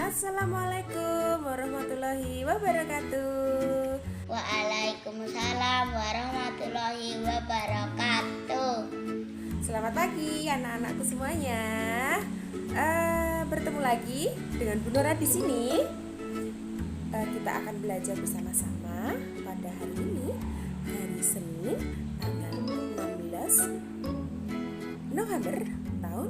Assalamualaikum warahmatullahi wabarakatuh. Waalaikumsalam warahmatullahi wabarakatuh. Selamat pagi anak-anakku semuanya. Bertemu lagi dengan Bu Nora di sini. Kita akan belajar bersama-sama pada hari ini, hari Senin, tanggal 16 November tahun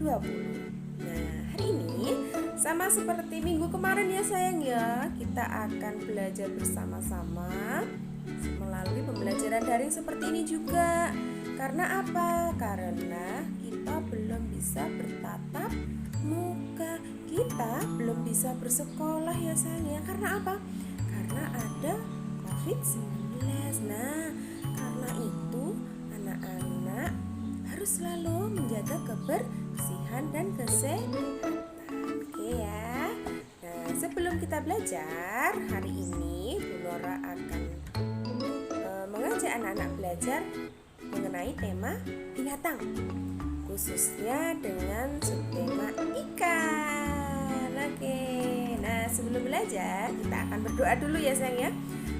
2020. Nah, hari ini sama seperti minggu kemarin ya sayang ya, kita akan belajar bersama-sama melalui pembelajaran daring seperti ini juga. Karena apa? Karena kita belum bisa bertatap muka, kita belum bisa bersekolah ya sayang ya. Karena apa? Karena ada COVID-19. Nah, karena itu anak-anak harus selalu menjaga kebersihan dan kesehatan. Oke ya. Nah, sebelum kita belajar, hari ini Bu Nora akan mengajak anak-anak belajar mengenai tema binatang, khususnya dengan subtema ikan. Oke. Nah, sebelum belajar, kita akan berdoa dulu ya sayang ya.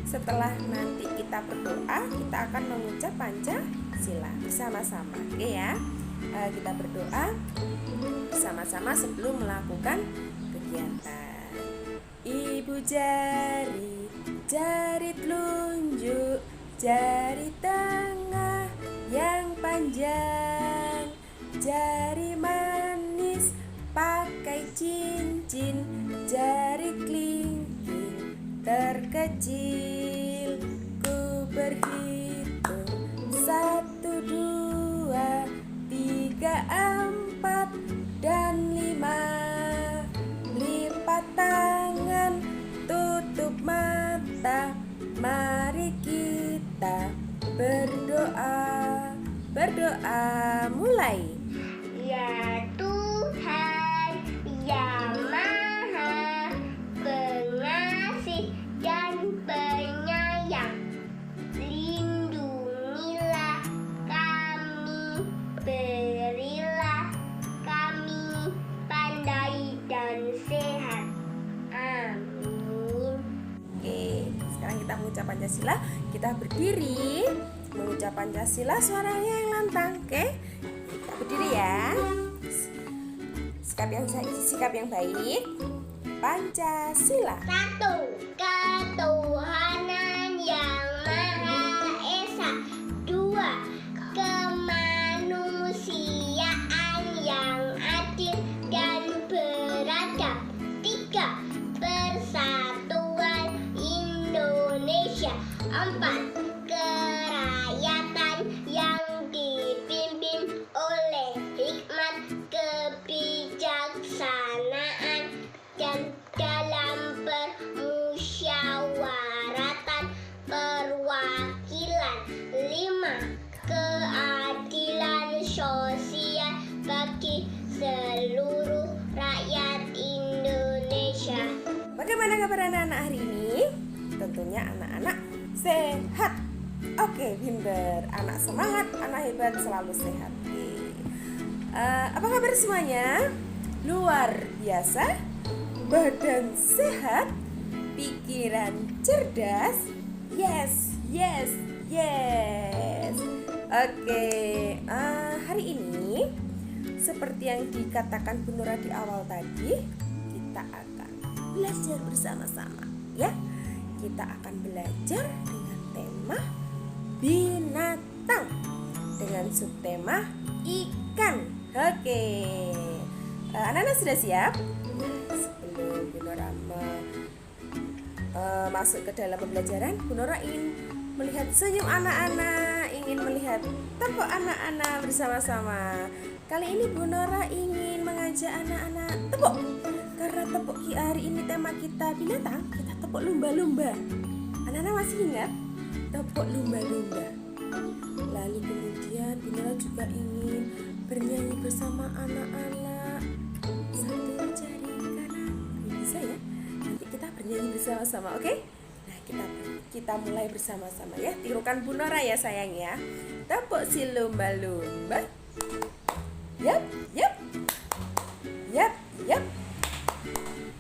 Setelah nanti kita berdoa, kita akan mengucap Pancasila bersama-sama. Oke ya. Kita berdoa bersama-sama sebelum melakukan kegiatan. Ibu jari, jari telunjuk, jari tengah yang panjang, jari manis pakai cincin, jari kelingking terkecil. Ku berhitung 1, 2, 3, 4, dan 5. Lipat tangan, tutup mata, mari kita berdoa. Berdoa mulai. Ya Tuhan yang Maha Pengasih dan Penyayang, lindungilah kami, berilah kami pandai dan sehat. Amin. Oke, sekarang kita mengucap Pancasila. Kita berdiri mengucap Pancasila, suaranya yang lantang. Oke, kita berdiri ya. Sikap yang baik. Pancasila. 1. Ketuhanan yang Maha Esa. 2. Kemanusiaan yang adil dan beradab. 3. Persatuan Indonesia. 4. Kerakyatan yang dipimpin oleh hikmat, kebijaksanaan, dan dalam permusyawaratan perwakilan. 5. Keadilan sosial bagi seluruh rakyat Indonesia. Bagaimana kabar anak-anak hari ini? Tentunya anak-anak sehat. Oke, pinter. Anak semangat, anak hebat, selalu sehat. Oke. Apa kabar semuanya? Luar biasa. Badan sehat, pikiran cerdas. Yes, yes, yes. Oke, hari ini seperti yang dikatakan Bu Nora di awal tadi, kita akan belajar bersama-sama ya. Kita akan belajar dengan tema binatang dengan subtema ikan. Oke. Anak-anak sudah siap? Sebelum Bu Nora masuk ke dalam pembelajaran, Bu Nora ingin melihat senyum anak-anak, ingin melihat tepuk anak-anak bersama-sama. Kali ini Bu Nora ingin mengajak anak-anak tepuk. Karena tepuk hari ini tema kita binatang, kita tepuk lumba-lumba. Anak-anak masih ingat? Tepuk lumba-lumba. Lalu kemudian Bu Nora juga ingin bernyanyi bersama anak-anak. 1 jari kanan. Bisa ya? Nanti kita bernyanyi bersama-sama, oke? Nah, kita mulai bersama-sama ya. Tirukan Bu Nora ya sayang ya. Tepuk si lumba-lumba. Yap, yap. Yap, yap.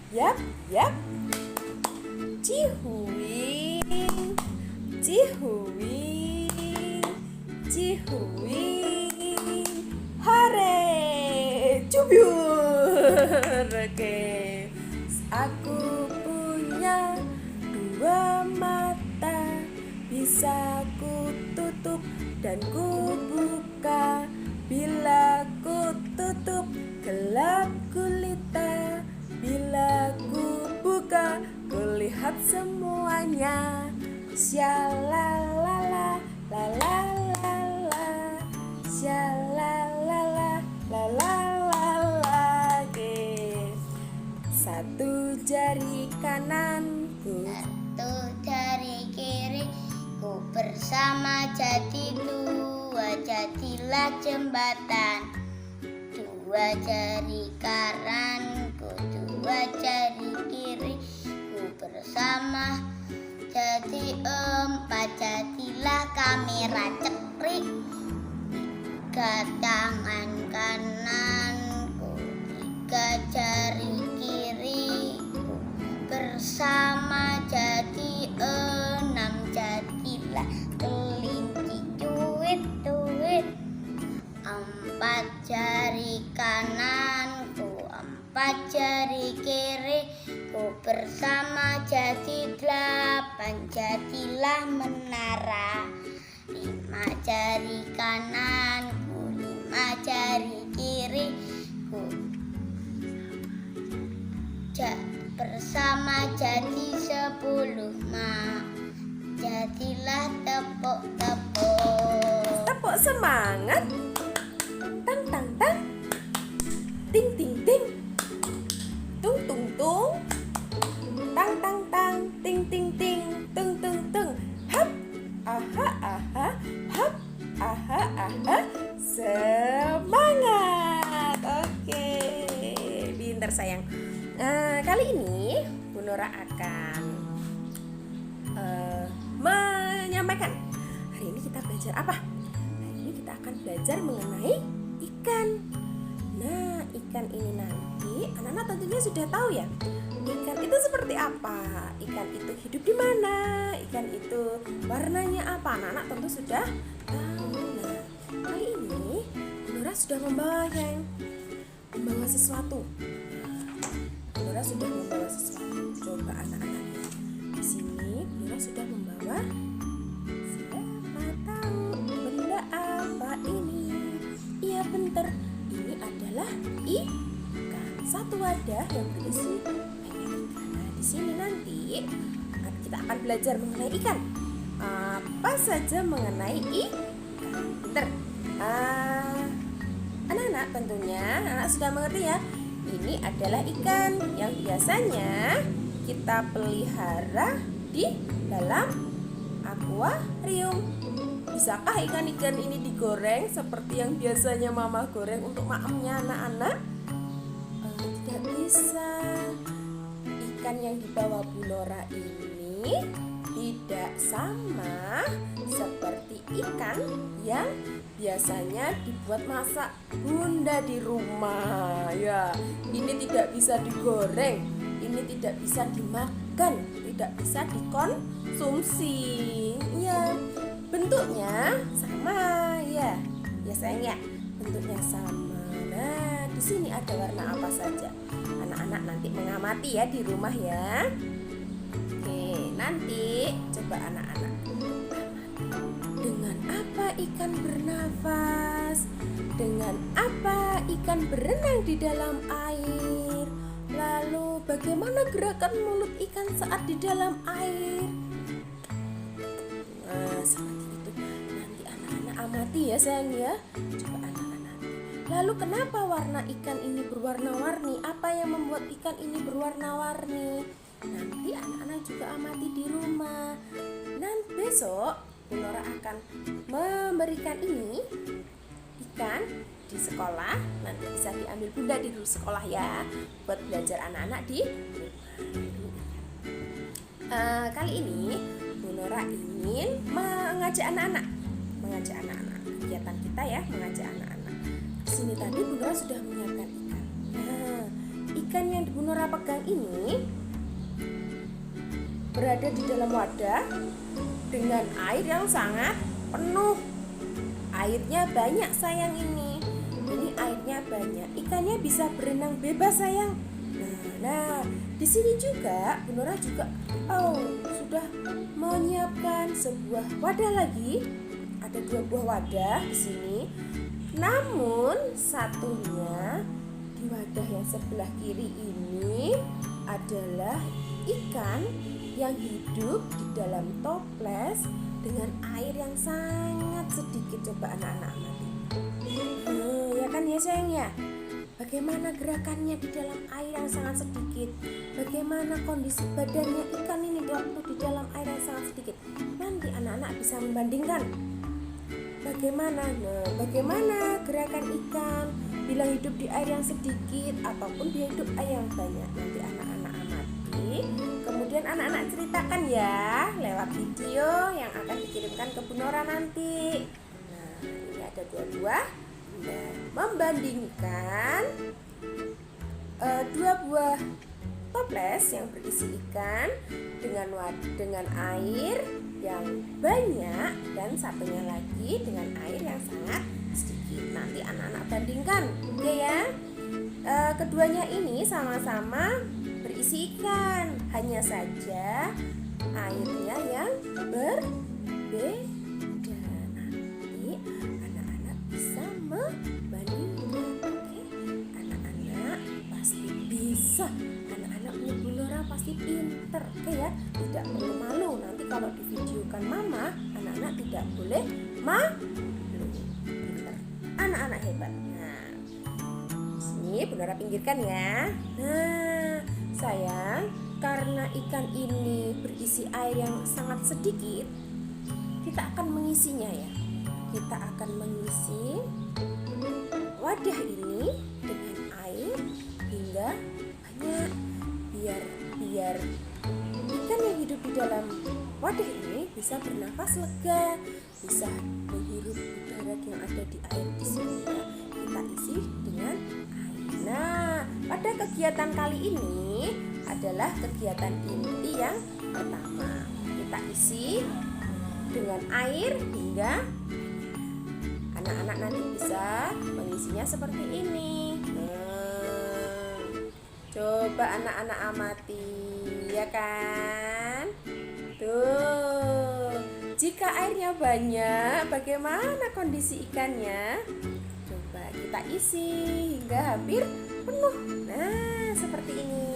Yap, yap. Cihuing, cihuing, cihuing. Hore, cubyur. Oke. Aku punya dua mata, bisa ku tutup dan ku buka. Bila ku tutup gelap gulita, bila ku buka kulihat semuanya. Syalalala lalalala, syalalala lalalala. Oke. Satu jari kananku, Satu jari kiriku bersama jadi dua, jadilah jembatan. Dua jari kananku, dua jari kiriku bersama jadi empat, jadilah kamera cekrik. Tiga tangan kananku, tiga jari kiriku bersama jadi enam, jadilah kelinci cuit-cuit. Empat jari kananku, empat jari kiriku bersama jadi delapan, jadilah menara. Lima jari kananku, lima jari kiriku bersama jadi 10, jadilah tepuk-tepuk. tepuk semangat. Tang tang tang, ting ting ting, tung tung tung, tang tang tang, ting ting ting, tung tung tung. Hap, aha aha, hap, aha aha. Semangat. Oke, pintar sayang. Kali ini Bu Nora akan menyampaikan, hari ini kita belajar apa? Hari ini kita akan belajar mengenai ikan. Nah, ikan ini nanti anak-anak tentunya sudah tahu ya. Ikan itu seperti apa? Ikan itu hidup di mana? Ikan itu warnanya apa? Anak-anak tentu sudah tahu. Nah, kali ini Bu Nora sudah membawa sesuatu. Nora sudah membawa sesuatu. Coba anak-anak lihat. Di sini Nora sudah membawa. Siapa tahu benda apa ini? Iya bentar. Ini adalah ikan. Satu wadah yang berisi banyak ikan. Nah, di sini nanti kita akan belajar mengenai ikan. Apa saja mengenai ikan? Bentar. Anak-anak tentunya anak sudah mengerti ya. Ini adalah ikan yang biasanya kita pelihara di dalam akuarium. Bisakah ikan-ikan ini digoreng seperti yang biasanya mama goreng untuk maemnya anak-anak? Tidak bisa. Ikan yang dibawa Bu Nora ini tidak sama seperti ikan yang biasanya dibuat masak bunda di rumah ya. Ini tidak bisa digoreng, ini tidak bisa dimakan, tidak bisa dikonsumsi ya. Bentuknya sama ya, ya sayang ya, bentuknya sama. Nah, di sini ada warna apa saja? Anak-anak nanti mengamati ya di rumah ya. Oke, nanti coba anak-anak dengan apa ikan bernafas, dengan apa ikan berenang di dalam air, lalu bagaimana gerakan mulut ikan saat di dalam air. Nah, seperti itu. Nanti anak-anak amati ya sayang ya. Coba anak-anak. Lalu kenapa warna ikan ini berwarna-warni? Apa yang membuat ikan ini berwarna-warni? Nanti anak-anak juga amati di rumah. Nanti besok Bu Nora akan memberikan ini ikan di sekolah. Nanti bisa diambil bunda di sekolah ya, buat belajar anak-anak di rumah. Kali ini Bu Nora ingin mengajak anak-anak kegiatan kita ya, mengajak anak-anak. Di sini tadi Bu Nora sudah menyiapkan ikan. Nah, ikan yang Bu Nora pegang ini berada di dalam wadah dengan air yang sangat penuh. Airnya banyak sayang ini. Ini airnya banyak. Ikannya bisa berenang bebas sayang. Nah, di sini juga Bu Nora juga sudah menyiapkan sebuah wadah lagi. Ada 2 buah wadah di sini. Namun satunya di wadah yang sebelah kiri ini adalah ikan yang hidup di dalam toples dengan air yang sangat sedikit. Coba anak-anak amati. Ya kan ya sayang ya. Bagaimana gerakannya di dalam air yang sangat sedikit? Bagaimana kondisi badannya ikan ini waktu di dalam air yang sangat sedikit? Nanti anak-anak bisa membandingkan. Bagaimana gerakan ikan bila hidup di air yang sedikit ataupun dia hidup air yang banyak. Nanti anak-anak amati. Kemudian anak-anak ceritakan ya lewat video yang akan dikirimkan ke Bu Nora nanti. Nah, ini ada 2 buah. Dan membandingkan 2 buah toples yang berisi ikan dengan air yang banyak dan satunya lagi dengan air yang sangat sedikit. Nanti anak-anak bandingkan, oke ya? Keduanya ini sama-sama berisi ikan, hanya saja airnya yang berbeda. Nanti anak-anak bisa membandingkan, oke? Anak-anak pasti bisa. Anak-anak Bu Nora pasti pinter, oke ya? Tidak perlu malu. Nanti kalau divideokan mama, anak-anak tidak boleh malu. Pinter. Anak-anak hebat. Nah, sini Bu Nora pinggirkan ya. Nah, sayang, karena ikan ini berisi air yang sangat sedikit, kita akan mengisinya ya. Kita akan mengisi wadah ini dengan air hingga banyak biar ikan yang hidup di dalam wadah ini bisa bernafas lega, bisa menghirup udara yang ada di air di sini ya. Kita isi dengan air. Nah, pada kegiatan kali ini adalah kegiatan inti yang pertama. Kita isi dengan air hingga anak-anak nanti bisa mengisinya seperti ini. Coba anak-anak amati, ya kan? Tuh, jika airnya banyak, bagaimana kondisi ikannya? Coba kita isi hingga hampir penuh. Nah, seperti ini.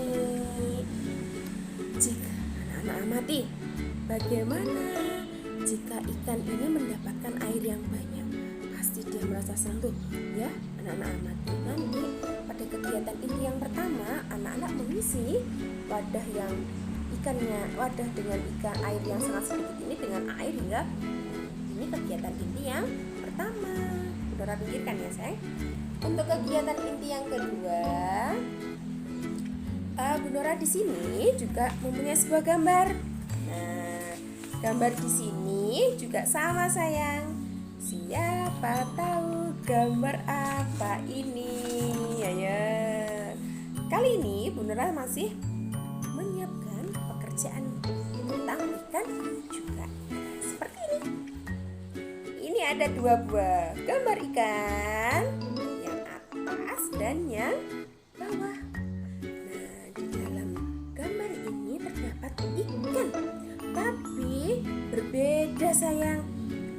Jika anak-anak amati, bagaimana jika ikan ini mendapatkan air yang banyak? Pasti dia merasa senang tuh, ya anak-anak amati. Nanti pada kegiatan inti yang pertama, anak-anak mengisi wadah dengan ikan air yang sangat sedikit ini dengan air hingga ini kegiatan inti yang pertama. Bu Nora pinggirkan ya sayang. Untuk kegiatan inti yang kedua, Bu Nora di sini juga mempunyai sebuah gambar. Nah, gambar di sini juga sama sayang. Siapa tahu gambar apa ini? Ya. Kali ini Bu Nora masih menyiapkan pekerjaan tentang ikan juga. Seperti ini. Ini ada 2 buah gambar ikan, yang atas dan yang bawah. Nah, di dalam gambar ini terdapat ikan, tapi berbeda sayang.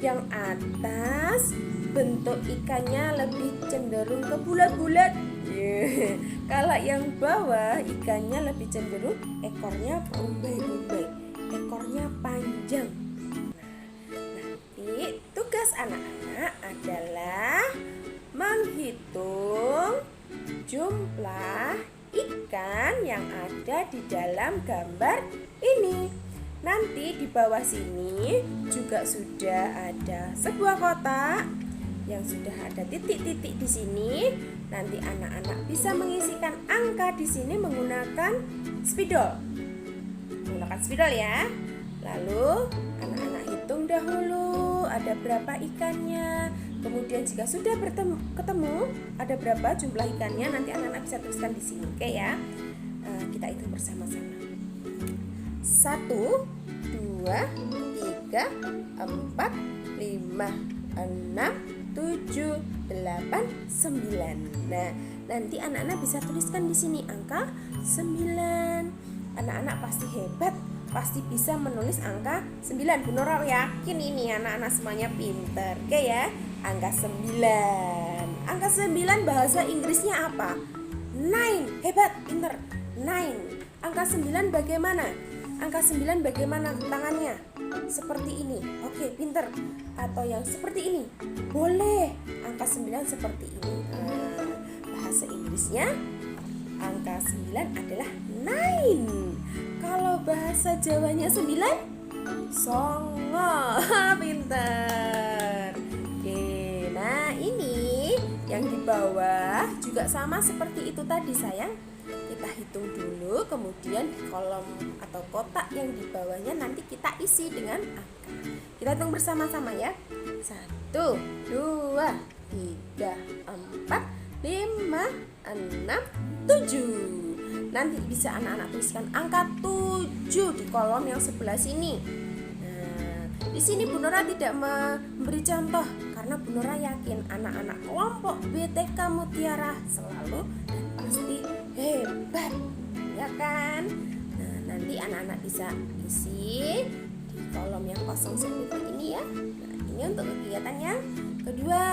Yang atas bentuk ikannya lebih cenderung ke bulat-bulat. Kalau yang bawah ikannya lebih cenderung ekornya berumbai-umbai, ekornya panjang. Nanti tugas anak-anak adalah menghitung jumlah ikan yang ada di dalam gambar ini. Nanti di bawah sini juga sudah ada sebuah kotak yang sudah ada titik-titik di sini. Nanti anak-anak bisa mengisikan angka di sini menggunakan spidol. Menggunakan spidol ya. Lalu anak-anak hitung dahulu ada berapa ikannya. Kemudian jika sudah ketemu ada berapa jumlah ikannya, nanti anak-anak bisa tuliskan di sini, oke ya. kita hitung bersama-sama. 1, 2, 3, 4, 5, 6, 7, 8, 9. Nah, nanti anak-anak bisa tuliskan di sini angka 9. Anak-anak pasti hebat, pasti bisa menulis angka 9. Bu Nora yakin ini anak-anak semuanya pintar. Oke ya, angka 9. Angka 9 bahasa Inggrisnya apa? 9. Hebat, pintar. 9. Angka 9 bagaimana? Angka 9 bagaimana tangannya? Seperti ini. Oke, pintar. Atau yang seperti ini? Boleh. Angka 9 seperti ini. Bahasa Inggrisnya angka 9 adalah 9. Kalau bahasa Jawanya 9? Songo. Pintar. Oke, nah ini yang di bawah juga sama seperti itu tadi sayang. Kita hitung dulu, kemudian di kolom atau kotak yang di bawahnya nanti kita isi dengan angka. Kita hitung bersama-sama ya. 1, 2, 3, 4, 5, 6, 7. Nanti bisa anak-anak tuliskan angka 7 di kolom yang sebelah sini. Nah, di sini Bu Nora tidak memberi contoh karena Bu Nora yakin anak-anak kelompok BTK Mutiara selalu dan pasti hebat, ya kan? Nah, nanti anak-anak bisa isi di kolom yang kosong seperti ini ya. Nah, ini untuk kegiatan yang kedua,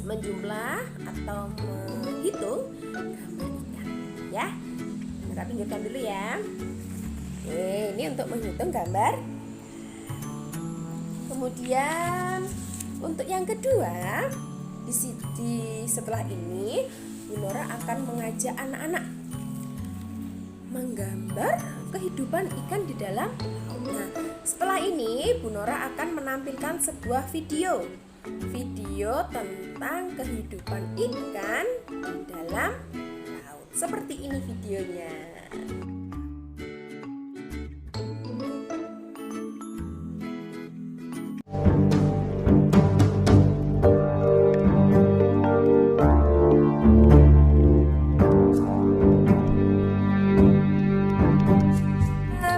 menjumlah atau menghitung gambar ikan, ya. Kita pinggirkan dulu ya. Oke, ini untuk menghitung gambar. Kemudian untuk yang kedua, setelah ini Bu Nora akan mengajak anak-anak menggambar kehidupan ikan di dalam laut. Nah, setelah ini Bu Nora akan menampilkan sebuah video tentang kehidupan ikan di dalam laut. Seperti ini videonya.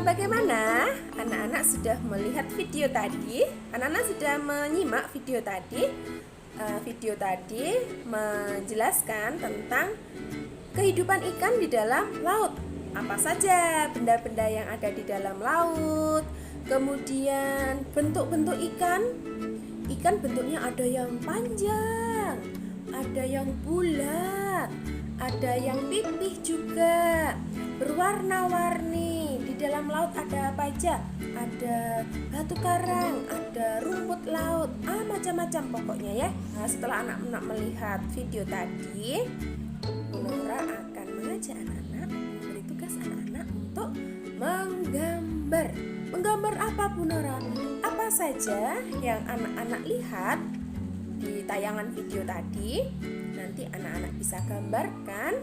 Bagaimana? Anak-anak sudah melihat video tadi? Anak-anak sudah menyimak video tadi? Video tadi menjelaskan tentang kehidupan ikan di dalam laut. Apa saja benda-benda yang ada di dalam laut. Kemudian bentuk-bentuk ikan. Ikan bentuknya ada yang panjang, ada yang bulat, ada yang pipih juga, berwarna-warni. Di dalam laut ada apa aja? Ada batu karang, ada rumput laut, macam-macam pokoknya ya. Nah, setelah anak-anak melihat video tadi, Bu Nora akan mengajak anak-anak, memberi tugas anak-anak untuk menggambar. Menggambar apa Bu Nora? Apa saja yang anak-anak lihat di tayangan video tadi, nanti anak-anak bisa gambarkan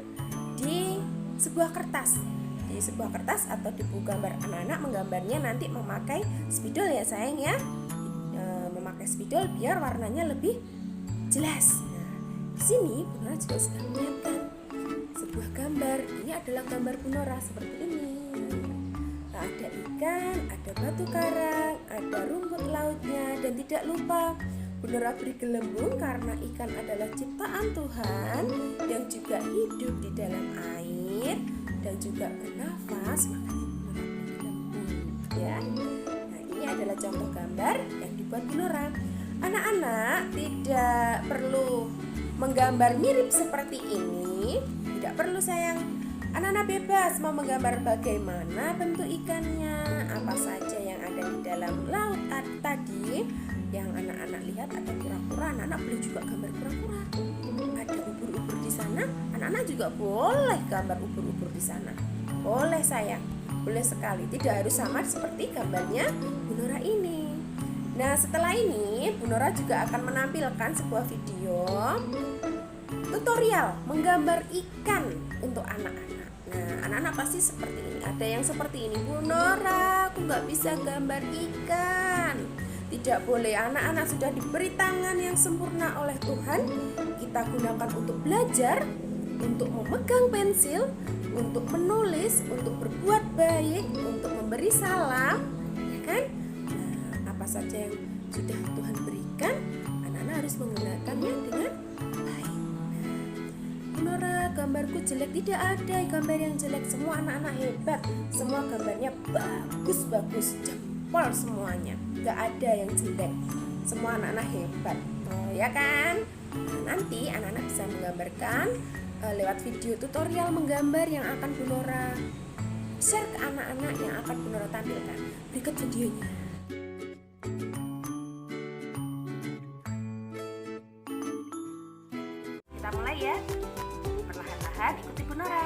di sebuah kertas. Di sebuah kertas atau di buku gambar. Anak-anak menggambarnya nanti memakai spidol ya sayang ya. Memakai spidol biar warnanya lebih jelas. Nah, di sini Bu Nora juga sudah menyiapkan sebuah gambar. Ini adalah gambar Bu Nora seperti ini. Nah, ada ikan, ada batu karang, ada rumput lautnya, dan tidak lupa Bu Nora beri gelembung karena ikan adalah ciptaan Tuhan yang juga hidup di dalam air dan juga bernafas, makanya Bu Nora beri gelembung ya. Nah, ini adalah contoh gambar yang dibuat Bu Nora. Anak-anak tidak perlu menggambar mirip seperti ini, tidak perlu sayang. Anak-anak bebas mau menggambar bagaimana bentuk ikannya, apa saja yang ada di dalam laut tadi. Yang anak-anak lihat ada kura-kura, anak-anak boleh juga gambar kura-kura. Ada ubur-ubur di sana, anak-anak juga boleh gambar ubur-ubur di sana. Boleh sayang, boleh sekali. Tidak harus sama seperti gambarnya Bu Nora ini. Nah, setelah ini Bu Nora juga akan menampilkan sebuah video tutorial menggambar ikan untuk anak-anak. Nah, anak-anak pasti seperti ini. Ada yang seperti ini, Bu Nora, aku nggak bisa gambar ikan. Tidak boleh, anak-anak sudah diberi tangan yang sempurna oleh Tuhan. Kita gunakan untuk belajar, untuk memegang pensil, untuk menulis, untuk berbuat baik, untuk memberi salam, ya kan? Nah, apa saja yang sudah Tuhan berikan, anak-anak harus menggunakannya dengan baik. Nora, gambarku jelek. Tidak ada gambar yang jelek, semua anak-anak hebat, semua gambarnya bagus-bagus, jempol semuanya, gak ada yang jelek, semua anak-anak hebat. Oh ya kan? Nah, nanti anak-anak bisa menggambarkan lewat video tutorial menggambar yang akan Bu Nora share ke anak-anak yang akan Bu Nora tampilkan. Berikut videonya. Kita mulai ya. Perlahan-lahan ikuti Bu Nora.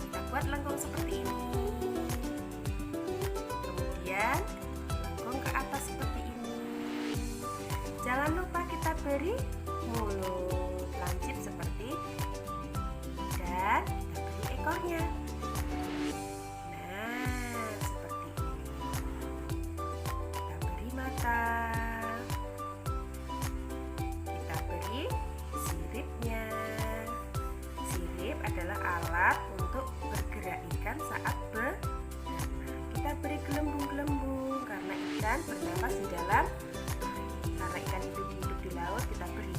Kita buat lengkung seperti ini. Kemudian lengkung ke atas seperti ini. Jangan lupa kita beri mulut lancip seperti dan kita beri ekornya. Nah, seperti ini. Kita beri mata. Kita beri siripnya. Sirip adalah alat untuk bergerak ikan saat berenang. Kita beri gelembung-gelembung karena ikan bernapas di dalam air. Karena ikan itu hidup di laut, kita beri.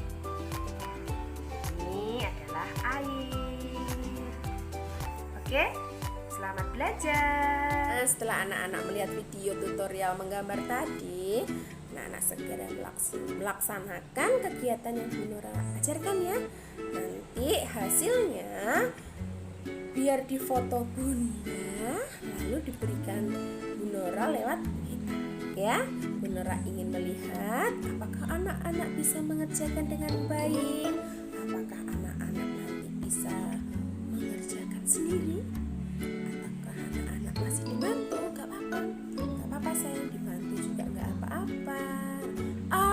Ini adalah air. Oke, selamat belajar. Setelah anak-anak melihat video tutorial menggambar tadi, anak-anak segera melaksanakan kegiatan yang Bu Nora ajarkan ya. Nanti hasilnya biar difoto Bunda, lalu diberikan Bu Nora lewat kita. Ya, Bu Nora ingin melihat apakah anak-anak bisa mengerjakan dengan baik, apakah anak-anak nanti bisa mengerjakan sendiri, ataukah anak-anak masih dibantu. Gak apa-apa sayang, dibantu juga gak apa-apa.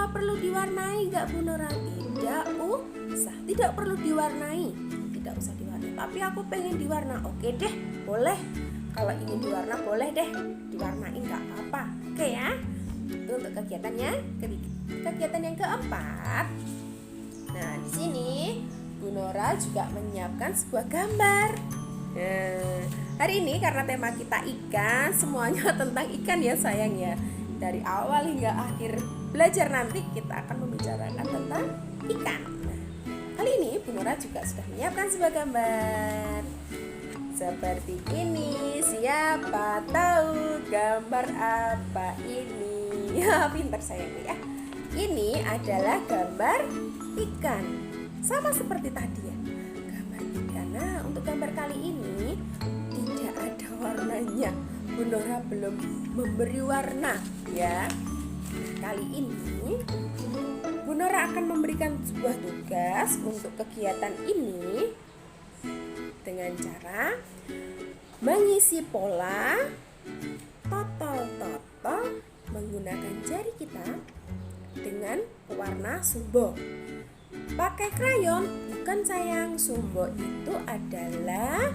Perlu diwarnai gak Bu Nora? Tidak usah, tidak perlu diwarnai, tidak usah diwarnai. Tapi aku pengen diwarna, oke deh, boleh. Kalau ingin diwarna boleh deh, diwarnain gak apa-apa. Oke ya. Itu untuk kegiatannya. Kegiatan yang keempat. Nah, di sini Bu Nora juga menyiapkan sebuah gambar. Nah, hari ini karena tema kita ikan, semuanya tentang ikan ya sayang ya. Dari awal hingga akhir belajar nanti kita akan membicarakan tentang ikan. Nah, kali ini Bu Nora juga sudah menyiapkan sebuah gambar seperti ini. Siapa tahu gambar apa ini? Ya, pintar sayang ya. Ini adalah gambar ikan, sama seperti tadi ya, gambar ikan. Nah, untuk gambar kali ini tidak ada warnanya. Bu Nora belum memberi warna ya. Kali ini Bu Nora akan memberikan sebuah tugas untuk kegiatan ini dengan cara mengisi pola totol-totol menggunakan jari kita dengan pewarna sumbo. Pakai krayon, bukan sayang. Sumbo itu adalah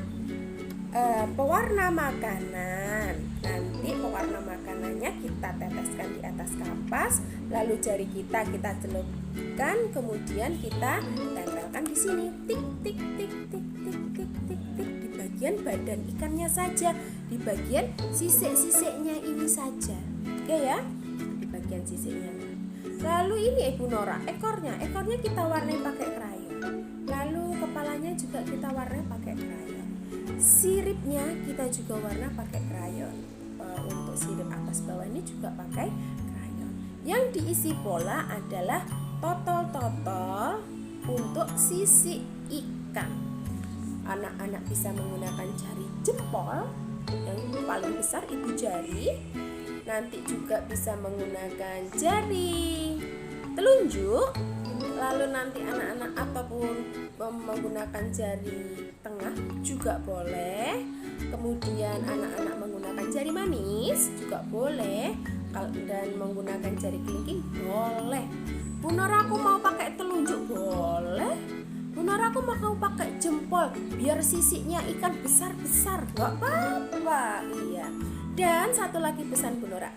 pewarna makanan. Nanti pewarna makanannya kita teteskan di atas kapas, lalu jari kita celupkan, kemudian kita tempelkan di sini. Tik tik tik tik tik tik tik tik di bagian badan ikannya saja, di bagian sisik-sisiknya ini saja. Oke ya, di bagian sisiknya. Lalu ini Ibu Nora, ekornya kita warnai pakai krayon. Lalu kepalanya juga kita warnai pakai krayon. Siripnya kita juga warna pakai krayon. Untuk sirip atas bawah ini juga pakai krayon. Yang diisi pola adalah totol-totol untuk sisik ikan. Anak-anak bisa menggunakan jari jempol yang paling besar ibu jari. Nanti juga bisa menggunakan jari telunjuk. Lalu nanti anak-anak ataupun menggunakan jari tengah juga boleh. Kemudian anak-anak menggunakan jari manis juga boleh. Dan menggunakan jari kelingking boleh. Bu Nora, aku mau pakai telunjuk boleh. Bu Nora, aku mau pakai jempol biar sisiknya ikan besar-besar. Gak apa-apa. Iya. Dan satu lagi pesan Bu Nora,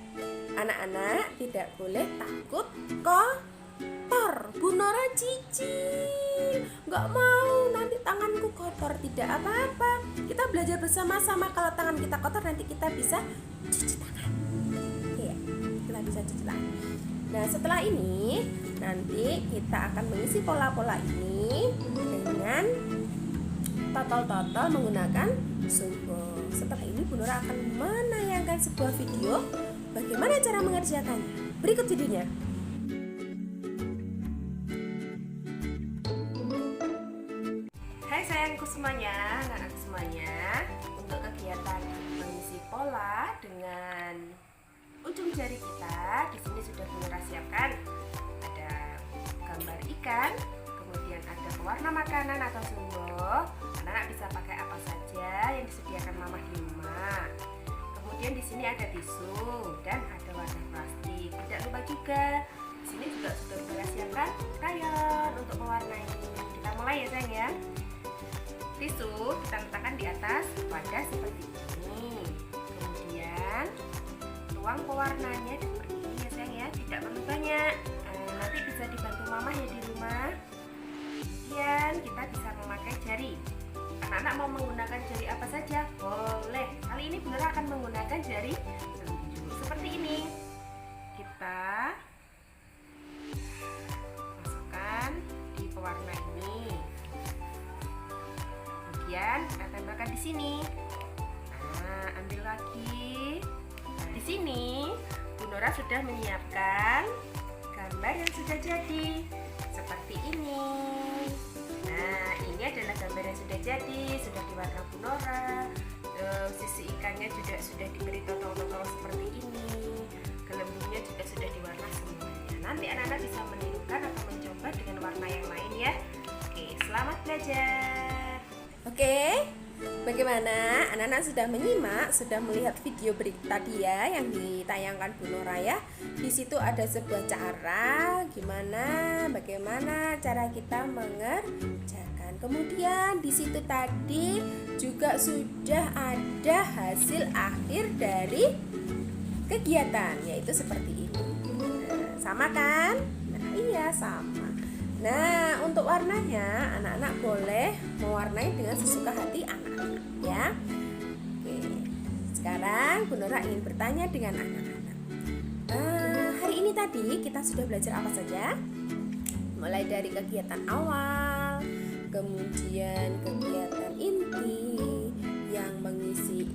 anak-anak tidak boleh takut kotor. Bu Nora jijik, nggak mau nanti tanganku kotor, tidak apa-apa. Kita belajar bersama-sama. Kalau tangan kita kotor nanti kita bisa cuci tangan. Iya, kita bisa cuci tangan. Nah, setelah ini nanti kita akan mengisi pola-pola ini dengan totol-totol menggunakan sumber. Setelah ini Bu Nora akan menayangkan sebuah video bagaimana cara mengerjakannya. Berikut videonya. Hai sayangku semuanya, anak-anak semuanya, untuk kegiatan mengisi pola dengan ujung jari kita, di sini sudah Bu Nora siapkan. Ada gambar ikan, kemudian ada pewarna makanan atau sumber. Anak-anak bisa pakai apa saja yang disediakan mama di rumah. Kemudian di sini ada tisu dan ada warna plastik. Tidak lupa juga, di sini juga sudah kita siapkan krayon untuk mewarnai. Kita mulai ya sayang ya. Tisu kita letakkan di atas wadah seperti ini. Kemudian tuang pewarnanya seperti ini ya sayang ya. Tidak perlu banyak. Nanti bisa dibantu mama ya di rumah. Kemudian kita bisa memakai jari. Anak-anak mau menggunakan jari apa saja? Boleh. Kali ini Bu Nora akan menggunakan jari telunjuk seperti ini. Kita masukkan di pewarna ini. Kemudian kita tambahkan di sini. Nah, ambil lagi. Nah, di sini Bu Nora sudah menyiapkan gambar yang sudah jadi seperti ini. Nah, ini adalah gambar yang sudah jadi, sudah diwarna Bu Nora. Sisi ikannya juga sudah diberi totol-totol seperti ini. Gelembungnya juga sudah diwarna semuanya. Nanti anak-anak bisa menirukan atau mencoba dengan warna yang lain ya. Oke, selamat belajar. Oke, bagaimana? Anak-anak sudah menyimak, sudah melihat video tadi ya yang ditayangkan Bu Nora ya. Di situ ada sebuah cara bagaimana cara kita mengerjakan. Kemudian di situ tadi juga sudah ada hasil akhir dari kegiatan, yaitu seperti ini. Nah, sama kan? Nah, iya sama. Nah, untuk warnanya anak-anak boleh mewarnai dengan sesuka hati anak-anak ya. Oke. Sekarang Bu Nora ingin bertanya dengan anak-anak. Hari ini tadi kita sudah belajar apa saja? Mulai dari kegiatan awal, kemudian kegiatan inti yang mengisi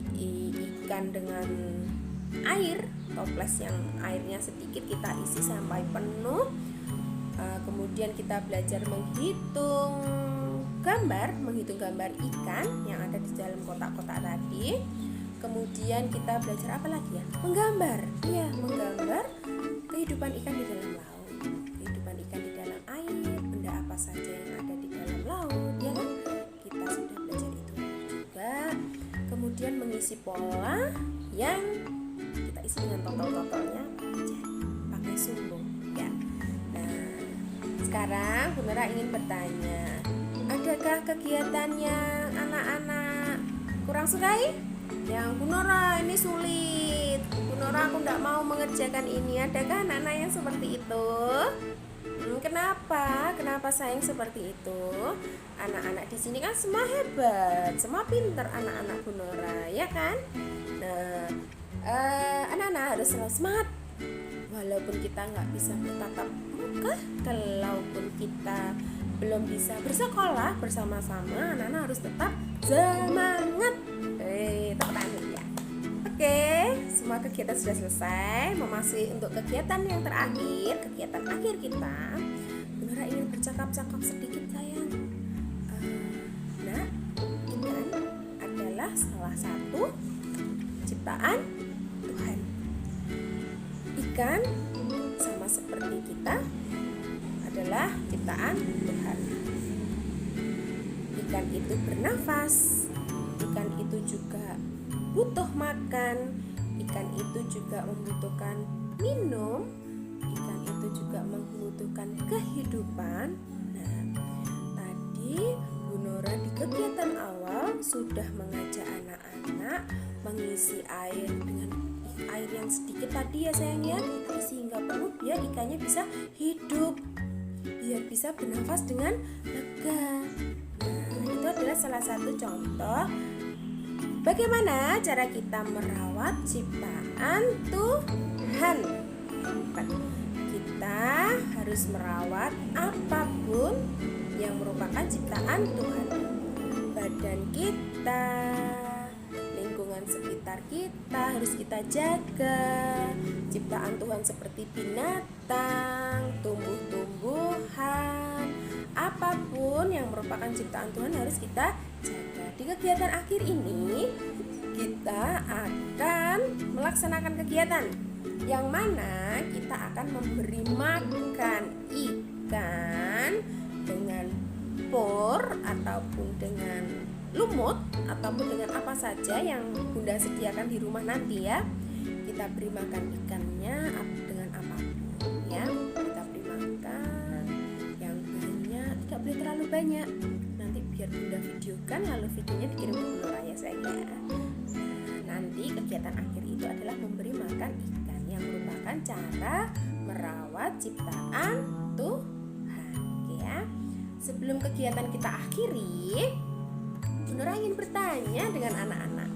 ikan dengan air, toples yang airnya sedikit kita isi sampai penuh. Kemudian kita belajar menghitung gambar ikan yang ada di dalam kotak-kotak tadi. Kemudian kita belajar apa lagi ya? Menggambar kehidupan ikan di dalam laut, kehidupan ikan di dalam air, benda apa saja yang ada di dalam laut, ya kan? Kita sudah belajar itu juga. Kemudian mengisi pola yang kita isi dengan totol-totolnya pakai sumbu, ya. Sekarang Bu Nora ingin bertanya, adakah kegiatan yang anak-anak kurang sukai? Yang Bu Nora ini sulit, Bu Nora aku tidak mau mengerjakan ini. Adakah anak-anak yang seperti itu? Kenapa? Kenapa sayang seperti itu? Anak-anak di sini kan semua hebat, semua pinter anak-anak Bu Nora, ya kan? Nah, anak-anak harus selalu semangat. Walaupun kita nggak bisa bertatap muka, kalaupun kita belum bisa bersekolah bersama-sama, anak-anak harus tetap semangat. Tepuk tangan ya. Oke, semua kegiatan sudah selesai. Memasuki untuk kegiatan yang terakhir, kegiatan akhir kita. Bu Nora ingin bercakap-cakap sedikit sayang. Nah, ikan adalah salah satu ciptaan Tuhan. Ikan sama seperti kita adalah ciptaan Tuhan. Ikan itu bernafas, ikan itu juga butuh makan, ikan itu juga membutuhkan minum, ikan itu juga membutuhkan kehidupan. Nah, tadi Bu Nora di kegiatan awal sudah mengajak anak-anak mengisi air dengan air yang sedikit tadi ya sayang ya, kita isi hingga penuh biar ikannya bisa hidup, biar bisa bernafas dengan lega. Nah, itu adalah salah satu contoh bagaimana cara kita merawat ciptaan Tuhan. Kita harus merawat apapun yang merupakan ciptaan Tuhan. Badan kita, lingkungan sekitar kita harus kita jaga. Ciptaan Tuhan seperti binatang, tumbuh-tumbuhan, apapun yang merupakan ciptaan Tuhan harus kita jaga. Di kegiatan akhir ini kita akan melaksanakan kegiatan yang mana kita akan memberi makan ikan dengan por ataupun dengan lumut ataupun dengan apa saja yang Bunda sediakan di rumah nanti ya. Kita beri makan ikannya dengan apapun ya. Kita beri makan yang banyak, tidak boleh terlalu banyak. Nanti biar Bunda videokan lalu videonya dikirim ke Bu Nora ya sayang. Nanti kegiatan akhir itu adalah memberi makan ikan yang merupakan cara merawat ciptaan Tuhan ya. Sebelum kegiatan kita akhiri, Bu Nora ingin bertanya dengan anak-anak.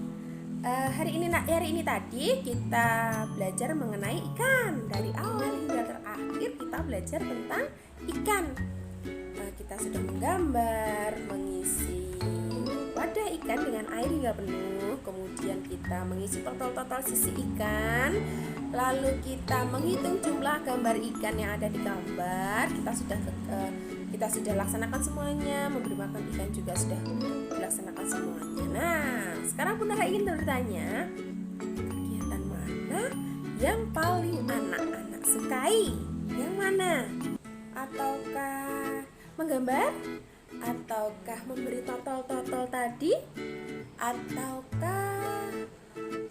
Hari ini tadi kita belajar mengenai ikan. Dari awal hingga terakhir kita belajar tentang ikan. Kita sudah menggambar, mengisi wadah ikan dengan air hingga penuh. Kemudian kita mengisi totol-totol sisi ikan. Lalu kita menghitung jumlah gambar ikan yang ada di gambar. Kita sudah laksanakan semuanya. Memberi makan ikan juga sudah dilaksanakan semuanya. Nah, sekarang Bu Nora ingin bertanya, kegiatan mana yang paling anak-anak sukai? Yang mana? Ataukah menggambar? Ataukah memberi totol-totol tadi? Ataukah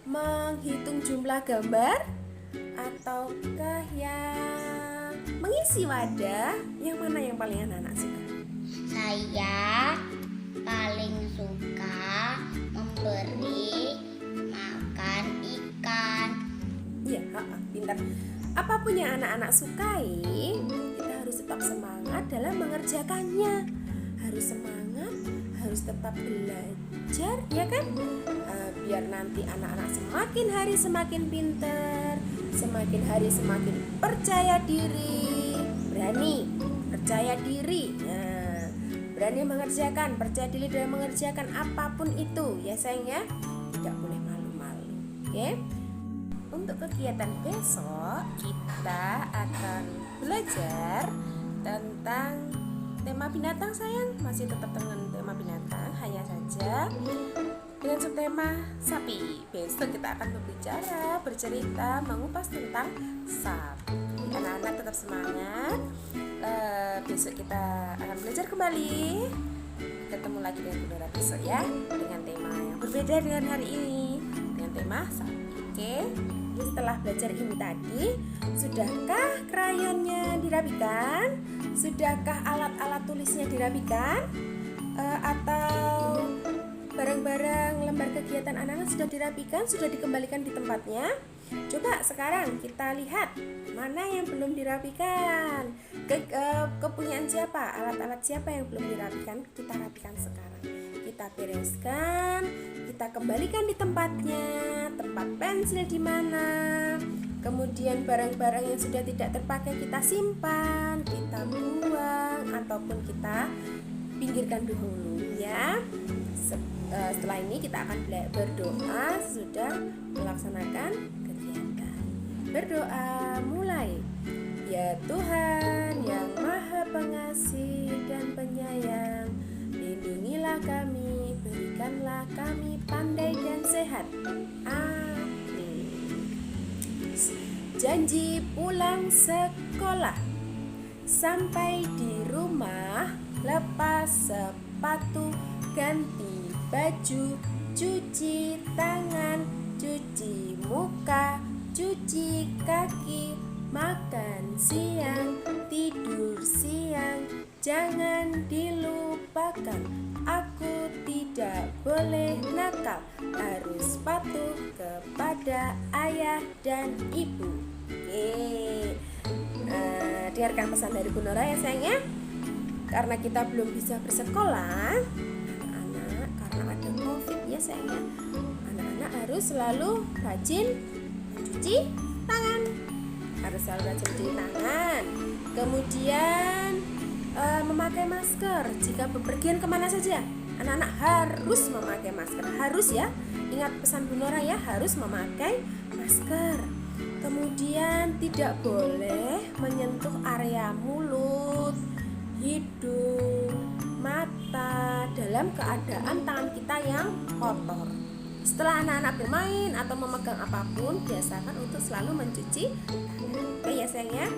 menghitung jumlah gambar? Ataukah yang mengisi wadah? Yang mana yang paling anak-anak suka? Saya paling suka memberi makan ikan. Iya, pintar. Apapun yang anak-anak sukai, kita harus tetap semangat dalam mengerjakannya. Harus semangat, harus tetap belajar, ya kan? Biar nanti anak-anak semakin hari semakin pintar, semakin hari semakin percaya diri, berani, percaya diri. Nah, berani mengerjakan, percaya diri dalam mengerjakan apapun itu, ya sayang ya. Tidak boleh malu-malu, oke? Untuk kegiatan besok kita akan belajar tentang tema binatang sayang. Masih tetap dengan tema binatang, hanya saja dengan subtema sapi. Besok kita akan berbicara, bercerita, mengupas tentang sapi. Anak-anak tetap semangat. Besok kita akan belajar kembali. Ketemu lagi dengan Bu Nora besok ya, dengan tema yang berbeda dengan hari ini, dengan tema sapi. Oke? Jadi setelah belajar ini tadi, sudahkah krayonnya dirapikan? Sudahkah alat-alat tulisnya dirapikan? Atau barang-barang lembar kegiatan anak-anak sudah dirapikan, sudah dikembalikan di tempatnya? Coba sekarang kita lihat mana yang belum dirapikan. Kepunyaan siapa? Alat-alat siapa yang belum dirapikan? Kita rapikan sekarang. Kita bereskan, kita kembalikan di tempatnya. Tempat pensil di mana? Kemudian barang-barang yang sudah tidak terpakai kita simpan, kita buang ataupun kita pinggirkan dulu ya. Setelah ini kita akan berdoa sudah melaksanakan kegiatan. Berdoa mulai. Ya Tuhan yang Maha Pengasih dan Penyayang, lindungilah kami, berikanlah kami pandai dan sehat. Amin. Janji pulang sekolah. Sampai di rumah, lepas sepatu, ganti baju, cuci tangan, cuci muka, cuci kaki, makan siang, tidur siang, jangan dilupakan. Aku tidak boleh nakal, harus patuh kepada ayah dan ibu. Oke, dengarkan pesan dari Bu Nora ya sayang ya. karena kita belum bisa bersekolah, anak-anak, karena ada COVID ya sayangnya, anak-anak harus selalu rajin mencuci tangan. Harus selalu rajin mencuci tangan. Kemudian memakai masker jika bepergian kemana saja. Anak-anak harus memakai masker, harus ya. Ingat pesan Bu Nora ya, harus memakai masker. Kemudian tidak boleh menyentuh area mulut, hidung, mata dalam keadaan tangan kita yang kotor. Setelah anak-anak bermain atau memegang apapun, biasakan untuk selalu mencuci tangan. Oke ya sayang ya.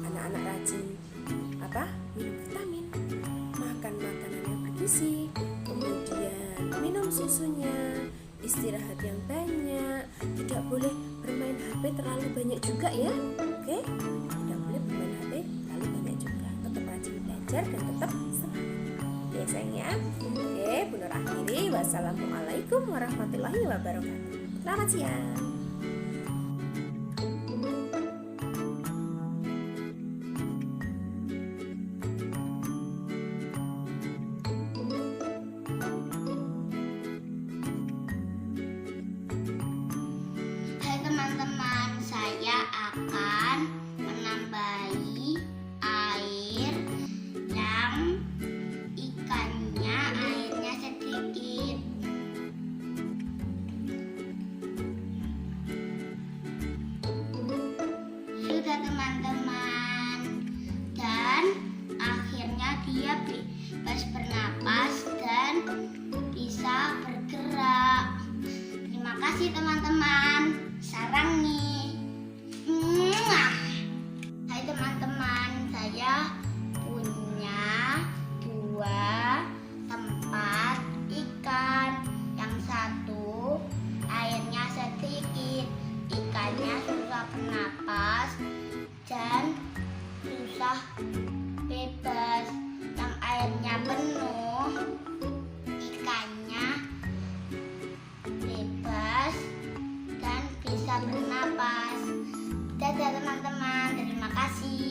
Anak-anak rajin minum vitamin, makan makanan yang bergizi, kemudian minum susunya, istirahat yang banyak, tidak boleh bermain HP terlalu banyak juga ya. Oke, tidak boleh bermain HP terlalu banyak juga. Tetap rajin belajar dan tetap semangat. Oke sayangnya. Oke, Bu Nora akhiri. Wassalamualaikum warahmatullahi wabarakatuh. Selamat siang. Teman-teman, saya akan menambahi air yang ikannya airnya sedikit. Sudah teman-teman, dan akhirnya dia bebas bernapas dan bisa bergerak. Terima kasih teman-teman. Sarang nih. Hai teman-teman, saya punya 2 tempat ikan. Yang satu airnya sedikit, ikannya susah bernapas dan susah bebas. Yang airnya penuh, ikannya bebas dan bisa bernapas. Dadah teman-teman, terima kasih.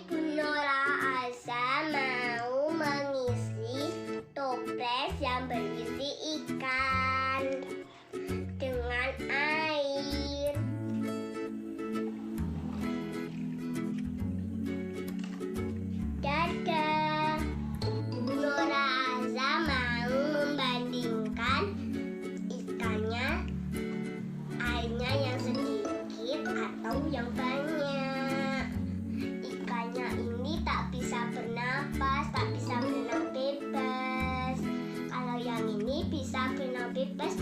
Bu Nora Aza mau mengisi toples yang berisi ikan dengan air. Dadah. Bu Nora Aza mau membandingkan ikannya, airnya yang sedikit atau yang banyak. Ikannya ini tak bisa bernapas, tak bisa berenang bebas. Kalau yang ini bisa berenang bebas